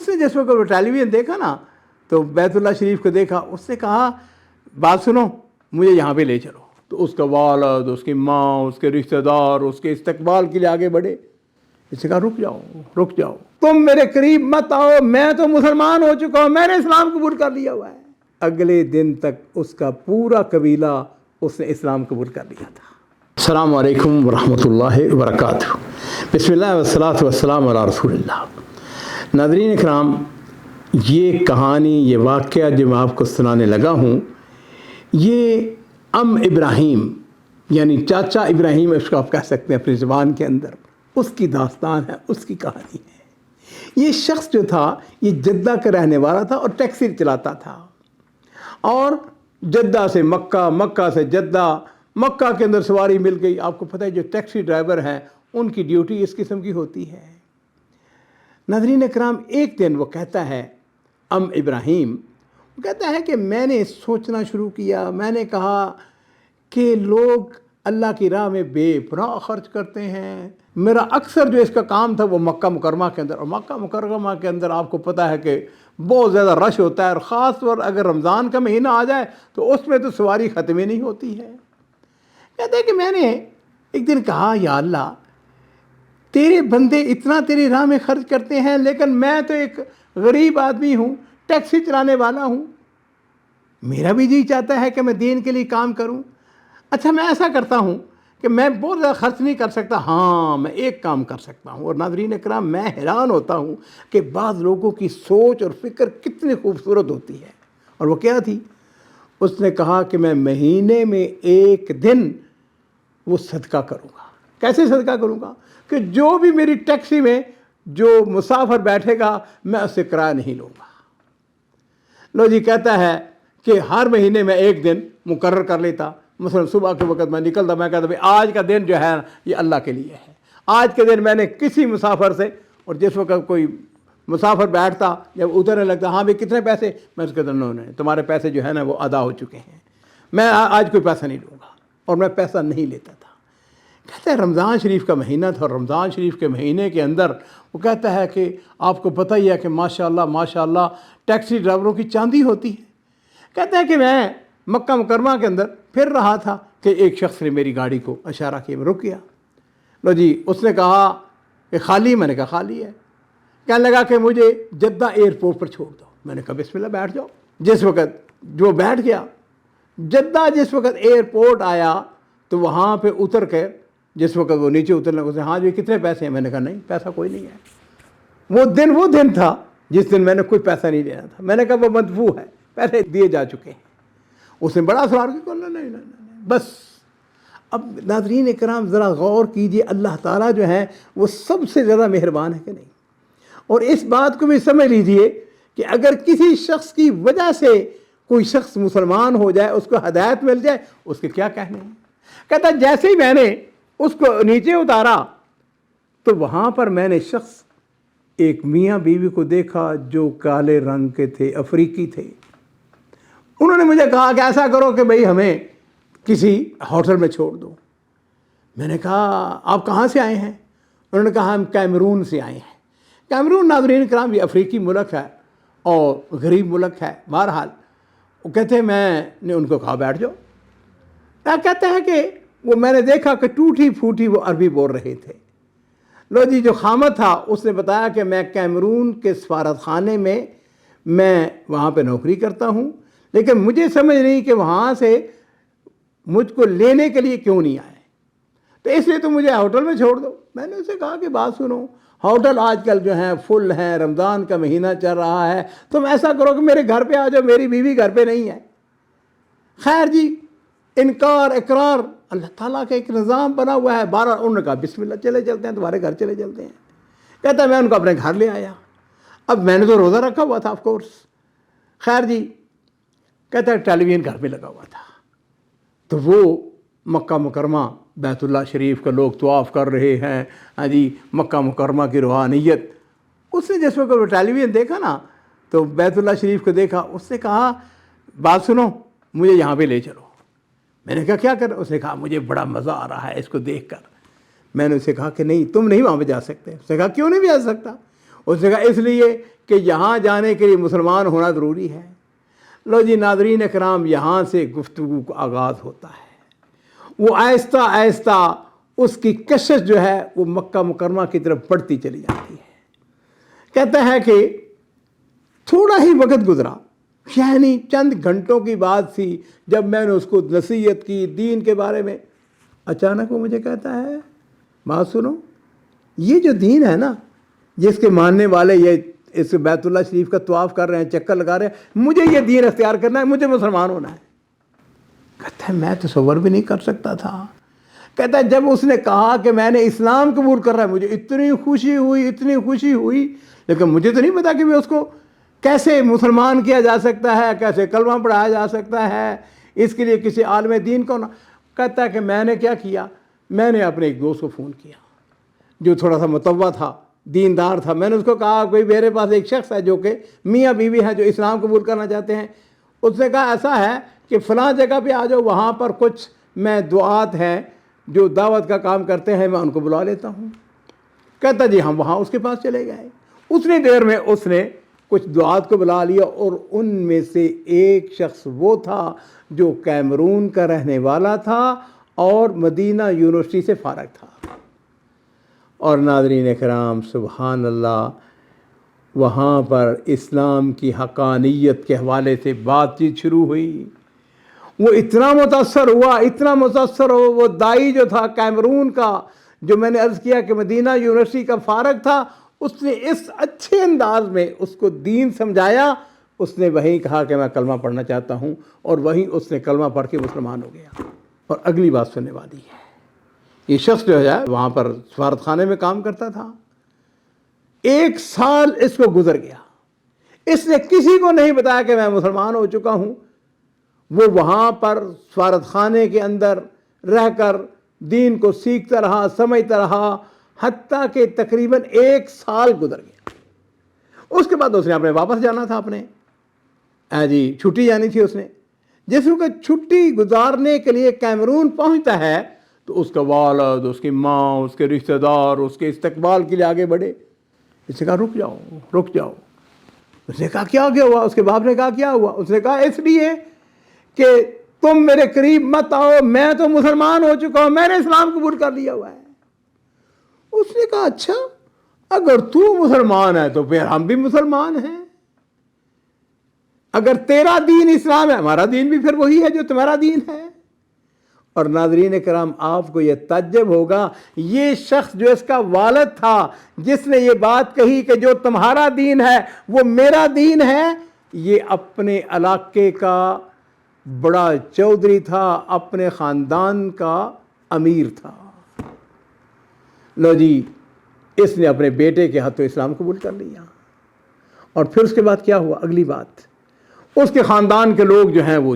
اس نے جس وقت وہ ٹیلی ویژن دیکھا نا تو بیت اللہ شریف کو دیکھا، اس نے کہا بات سنو مجھے یہاں پہ لے چلو. تو اس کا والد، اس کی ماں، اس کے رشتہ دار اس کے استقبال کے لیے آگے بڑھے. اس نے کہا رک جاؤ تم میرے قریب مت آؤ، میں تو مسلمان ہو چکا ہوں، میں نے اسلام قبول کر لیا ہوا ہے. اگلے دن تک اس کا پورا قبیلہ اس نے اسلام قبول کر لیا تھا. السلام علیکم ورحمۃ اللہ وبرکاتہ. بسم اللہ والصلاۃ والسلام علی رسول اللہ. ناظرین اکرام، یہ کہانی، یہ واقعہ جو میں آپ کو سنانے لگا ہوں، یہ ابراہیم یعنی چاچا ابراہیم اس کو آپ کہہ سکتے ہیں اپنی زبان کے اندر، اس کی داستان ہے، اس کی کہانی ہے. یہ شخص جو تھا یہ جدہ کا رہنے والا تھا اور ٹیکسی چلاتا تھا، اور جدہ سے مکہ، مکہ سے جدہ، مکہ کے اندر سواری مل گئی. آپ کو پتہ ہے جو ٹیکسی ڈرائیور ہیں ان کی ڈیوٹی اس قسم کی ہوتی ہے. ناظرین اکرام، ایک دن وہ کہتا ہے ابراہیم کہتا ہے کہ میں نے سوچنا شروع کیا، میں نے کہا کہ لوگ اللہ کی راہ میں بے پناہ خرچ کرتے ہیں. میرا اکثر جو اس کا کام تھا وہ مکہ مکرمہ کے اندر، اور مکہ مکرمہ کے اندر آپ کو پتہ ہے کہ بہت زیادہ رش ہوتا ہے، اور خاص طور اگر رمضان کا مہینہ آ جائے تو اس میں تو سواری ختم ہی نہیں ہوتی ہے. کہتے ہیں کہ میں نے ایک دن کہا یا اللہ، تیرے بندے اتنا تیری راہ میں خرچ کرتے ہیں، لیکن میں تو ایک غریب آدمی ہوں، ٹیکسی چلانے والا ہوں، میرا بھی جی چاہتا ہے کہ میں دین کے لیے کام کروں. اچھا میں ایسا کرتا ہوں کہ میں بہت زیادہ خرچ نہیں کر سکتا، ہاں میں ایک کام کر سکتا ہوں. اور ناظرین اکرام، میں حیران ہوتا ہوں کہ بعض لوگوں کی سوچ اور فکر کتنی خوبصورت ہوتی ہے. اور وہ کیا تھی؟ اس نے کہا کہ میں مہینے میں ایک دن وہ صدقہ کروں گا. کیسے صدقہ کروں گا؟ کہ جو بھی میری ٹیکسی میں جو مسافر بیٹھے گا میں اس سے کرایہ نہیں لوں گا. لو جی، کہتا ہے کہ ہر مہینے میں ایک دن مقرر کر لیتا. مثلا صبح کے وقت میں نکلتا، میں کہتا بھائی آج کا دن جو ہے یہ اللہ کے لیے ہے. آج کے دن میں نے کسی مسافر سے، اور جس وقت کوئی مسافر بیٹھتا جب اترنے لگتا، ہاں بھائی کتنے پیسے، میں اس کے اندر نہیں، تمہارے پیسے جو ہے نا وہ ادا ہو چکے ہیں، میں آج کوئی پیسہ نہیں لوں گا. اور میں پیسہ نہیں لیتا تھا. کہتا ہے رمضان شریف کا مہینہ تھا، اور رمضان شریف کے مہینے کے اندر وہ کہتا ہے کہ آپ کو پتہ ہی ہے کہ ماشاءاللہ ٹیکسی ڈرائیوروں کی چاندی ہوتی ہے. کہتا ہے کہ میں مکہ مکرمہ کے اندر پھر رہا تھا کہ ایک شخص نے میری گاڑی کو اشارہ کیا، میں رک گیا. لو جی، اس نے کہا کہ خالی، میں نے کہا خالی ہے. کہنے لگا کہ مجھے جدہ ایئرپورٹ پر چھوڑ دو. میں نے کہا بسم اللہ بیٹھ جاؤ. جس وقت جو بیٹھ گیا، جدہ جس وقت ایئرپورٹ آیا تو وہاں پہ اتر کے جس وقت وہ نیچے اترنے لگا، ہاں جی کتنے پیسے ہیں؟ میں نے کہا نہیں، پیسہ کوئی نہیں ہے. وہ دن تھا جس دن میں نے کوئی پیسہ نہیں لینا تھا. میں نے کہا وہ مدفوع ہے، پیسے دیے جا چکے ہیں. اس نے بڑا اصرار کیا، نہیں بس. اب ناظرین اکرام ذرا غور کیجئے، اللہ تعالیٰ جو ہے وہ سب سے زیادہ مہربان ہے کہ نہیں. اور اس بات کو بھی سمجھ لیجئے کہ اگر کسی شخص کی وجہ سے کوئی شخص مسلمان ہو جائے، اس کو ہدایت مل جائے، اس کے کیا کہنے ہیں. کہتا جیسے ہی میں نے اس کو نیچے اتارا تو وہاں پر میں نے شخص ایک میاں بیوی کو دیکھا جو کالے رنگ کے تھے، افریقی تھے. انہوں نے مجھے کہا کہ ایسا کرو کہ بھئی ہمیں کسی ہوٹل میں چھوڑ دو. میں نے کہا آپ کہاں سے آئے ہیں؟ انہوں نے کہا ہم کیمرون سے آئے ہیں. کیمرون ناظرین کرام یہ افریقی ملک ہے اور غریب ملک ہے. بہرحال وہ کہتے ہیں، میں نے ان کو کہا بیٹھ جاؤ. کہتے ہیں کہ وہ میں نے دیکھا کہ ٹوٹی پھوٹی وہ عربی بول رہے تھے. لو جی، جو خامد تھا اس نے بتایا کہ میں کیمرون کے سفارت خانے میں وہاں پہ نوکری کرتا ہوں، لیکن مجھے سمجھ نہیں کہ وہاں سے مجھ کو لینے کے لیے کیوں نہیں آئے، تو اس لیے تو مجھے ہوٹل میں چھوڑ دو. میں نے اسے کہا کہ بات سنو، ہوٹل آج کل جو ہیں فل ہیں، رمضان کا مہینہ چل رہا ہے، تم ایسا کرو کہ میرے گھر پہ آ جاؤ، میری بیوی گھر پہ نہیں ہے. خیر جی، انکار اقرار، اللہ تعالیٰ کا ایک نظام بنا ہوا ہے. بارہ انہوں نے کہا بسم اللہ چلے چلتے ہیں، تمہارے گھر چلے چلتے ہیں. کہتا ہے میں ان کو اپنے گھر لے آیا. اب میں نے تو روزہ رکھا ہوا تھا آف کورس. خیر جی، کہتا ہے ٹیلی ویژن گھر پہ لگا ہوا تھا، تو وہ مکہ مکرمہ بیت اللہ شریف کا لوگ طواف کر رہے ہیں، ہاں جی مکہ مکرمہ کی روحانیت. اس نے جس وقت وہ ٹیلی ویژن دیکھا نا تو بیت اللہ شریف کو دیکھا. اس نے کہا بات سنو مجھے یہاں پہ لے چلو. میں نے کہا کیا کر؟ اس نے کہا مجھے بڑا مزہ آ رہا ہے اس کو دیکھ کر. میں نے اسے کہا کہ نہیں، تم نہیں وہاں پہ جا سکتے. اس نے کہا کیوں نہیں جا سکتا؟ اس نے کہا اس لیے کہ یہاں جانے کے لیے مسلمان ہونا ضروری ہے۔ لو جی ناظرین کرام، یہاں سے گفتگو کا آغاز ہوتا ہے۔ وہ آہستہ آہستہ اس کی کشش جو ہے وہ مکہ مکرمہ کی طرف بڑھتی چلی جاتی ہے۔ کہتا ہے کہ تھوڑا ہی وقت گزرا، یعنی چند گھنٹوں کی بات تھی، جب میں نے اس کو نصیحت کی دین کے بارے میں، اچانک وہ مجھے کہتا ہے بات سنو، یہ جو دین ہے نا، جس کے ماننے والے یہ اس بیت اللہ شریف کا طواف کر رہے ہیں، چکر لگا رہے ہیں، مجھے یہ دین اختیار کرنا ہے، مجھے مسلمان ہونا ہے۔ کہتا ہے میں تصور بھی نہیں کر سکتا تھا۔ کہتا ہے جب اس نے کہا کہ میں نے اسلام قبول کر رہا ہے، مجھے اتنی خوشی ہوئی، اتنی خوشی ہوئی، لیکن مجھے تو نہیں پتا کہ میں اس کو کیسے مسلمان کیا جا سکتا ہے، کیسے کلمہ پڑھایا جا سکتا ہے، اس کے لیے کسی عالم دین کو نہ۔ کہتا ہے کہ میں نے کیا کیا، میں نے اپنے ایک دوست کو فون کیا جو تھوڑا سا متوع تھا، دیندار تھا۔ میں نے اس کو کہا کوئی میرے پاس ایک شخص ہے جو کہ میاں بیوی ہیں جو اسلام قبول کرنا چاہتے ہیں۔ اس نے کہا ایسا ہے کہ فلاں جگہ پہ آ جاؤ، وہاں پر کچھ میں دعات ہیں جو دعوت کا کام کرتے ہیں، میں ان کو بلا لیتا ہوں۔ کہتا جی ہم وہاں اس کے پاس چلے گئے۔ اتنی دیر میں اس نے کچھ دعات کو بلا لیا، اور ان میں سے ایک شخص وہ تھا جو کیمرون کا رہنے والا تھا اور مدینہ یونیورسٹی سے فارغ تھا۔ اور ناظرین کرام سبحان اللہ، وہاں پر اسلام کی حقانیت کے حوالے سے بات چیت شروع ہوئی۔ وہ اتنا متاثر ہوا، اتنا متاثر ہوا، وہ دائی جو تھا کیمرون کا، جو میں نے عرض کیا کہ مدینہ یونیورسٹی کا فارغ تھا، اس نے اس اچھے انداز میں اس کو دین سمجھایا۔ اس نے وہیں کہا کہ میں کلمہ پڑھنا چاہتا ہوں، اور وہیں اس نے کلمہ پڑھ کے مسلمان ہو گیا۔ اور اگلی بات سننے والی ہے، یہ شخص جو ہے وہاں پر سفارت خانے میں کام کرتا تھا۔ 1 سال اس کو گزر گیا، اس نے کسی کو نہیں بتایا کہ میں مسلمان ہو چکا ہوں۔ وہ وہاں پر سفارت خانے کے اندر رہ کر دین کو سیکھتا رہا، سمجھتا رہا، حتیٰ کہ تقریباً 1 سال گزر گیا۔ اس کے بعد اس نے اپنے واپس جانا تھا، اپنے چھٹی جانی تھی اس نے۔ جس وقت چھٹی گزارنے کے لیے کیمرون پہنچتا ہے تو اس کا والد، اس کی ماں، اس کے رشتہ دار اس کے استقبال کے لیے آگے بڑھے۔ اس نے کہا رک جاؤ، رک جاؤ۔ اس نے کہا کیا ہوا؟ اس کے باپ نے کہا کیا ہوا؟ اس نے کہا اس لیے کہ تم میرے قریب مت آؤ، میں تو مسلمان ہو چکا ہوں، میں نے اسلام قبول کر لیا ہوا ہے۔ اس نے کہا اچھا، اگر تو مسلمان ہے تو پھر ہم بھی مسلمان ہیں۔ اگر تیرا دین اسلام ہے، ہمارا دین بھی پھر وہی ہے جو تمہارا دین ہے۔ اور ناظرین کرام آپ کو یہ تعجب ہوگا، یہ شخص جو اس کا والد تھا، جس نے یہ بات کہی کہ جو تمہارا دین ہے وہ میرا دین ہے، یہ اپنے علاقے کا بڑا چودھری تھا، اپنے خاندان کا امیر تھا۔ لو جی اس نے اپنے بیٹے کے ہاتھوں اسلام قبول کر لیا۔ اور پھر اس کے بعد کیا ہوا؟ اگلی بات، اس کے خاندان کے لوگ جو ہیں وہ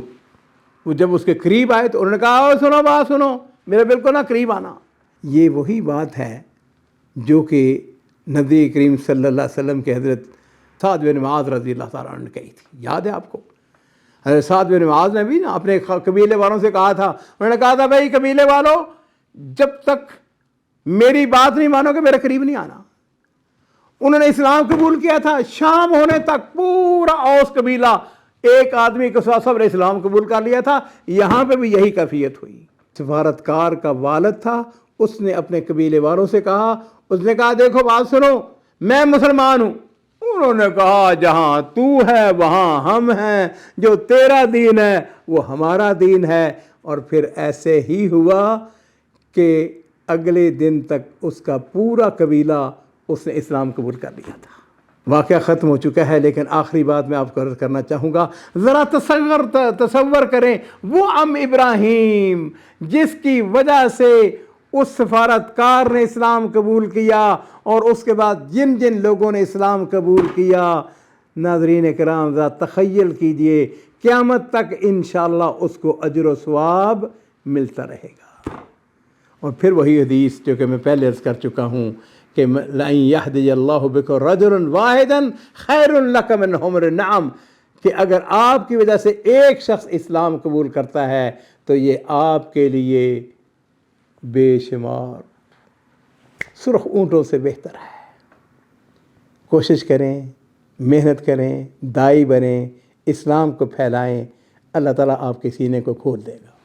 جب اس کے قریب آئے تو انہوں نے کہا سنو بات سنو، میرے بالکل نہ قریب آنا۔ یہ وہی بات ہے جو کہ نبی کریم صلی اللہ علیہ وسلم کے حضرت سعد بن معاذ رضی اللہ تعالیٰ عنہ نے کہی تھی، یاد ہے آپ کو؟ حضرت سعد بن معاذ نے بھی نا اپنے قبیلے والوں سے کہا تھا، انہوں نے کہا تھا بھائی قبیلے والوں، جب تک میری بات نہیں مانو گے میرے قریب نہیں آنا۔ انہوں نے اسلام قبول کیا تھا، شام ہونے تک پورا اوس قبیلہ ایک آدمی کے ساتھ سب نے اسلام قبول کر لیا تھا۔ یہاں پہ بھی یہی کیفیت ہوئی۔ سفارتکار کا والد تھا، اس نے اپنے قبیلے والوں سے کہا، اس نے کہا دیکھو بات سنو، میں مسلمان ہوں۔ انہوں نے کہا جہاں تو ہے وہاں ہم ہیں، جو تیرا دین ہے وہ ہمارا دین ہے۔ اور پھر ایسے ہی ہوا کہ اگلے دن تک اس کا پورا قبیلہ اس نے اسلام قبول کر لیا تھا۔ واقعہ ختم ہو چکا ہے، لیکن آخری بات میں آپ کو عرض کرنا چاہوں گا، ذرا تصور کریں وہ ابراہیم جس کی وجہ سے اس سفارتکار نے اسلام قبول کیا، اور اس کے بعد جن جن لوگوں نے اسلام قبول کیا، ناظرین کرام ذرا تخیل کیجئے، قیامت تک انشاءاللہ اس کو اجر و ثواب ملتا رہے گا۔ اور پھر وہی حدیث جو کہ میں پہلے عرض کر چکا ہوں کہ لَن يَهْدِيَ اللَّهُ بِكَ رَجُلًا وَاحِدًا خَيْرٌ لَكَ مِنْ حُمْرِ النَّعَمِ، کہ اگر آپ کی وجہ سے ایک شخص اسلام قبول کرتا ہے تو یہ آپ کے لیے بے شمار سرخ اونٹوں سے بہتر ہے۔ کوشش کریں، محنت کریں، داعی بنیں، اسلام کو پھیلائیں، اللہ تعالیٰ آپ کے سینے کو کھول دے گا۔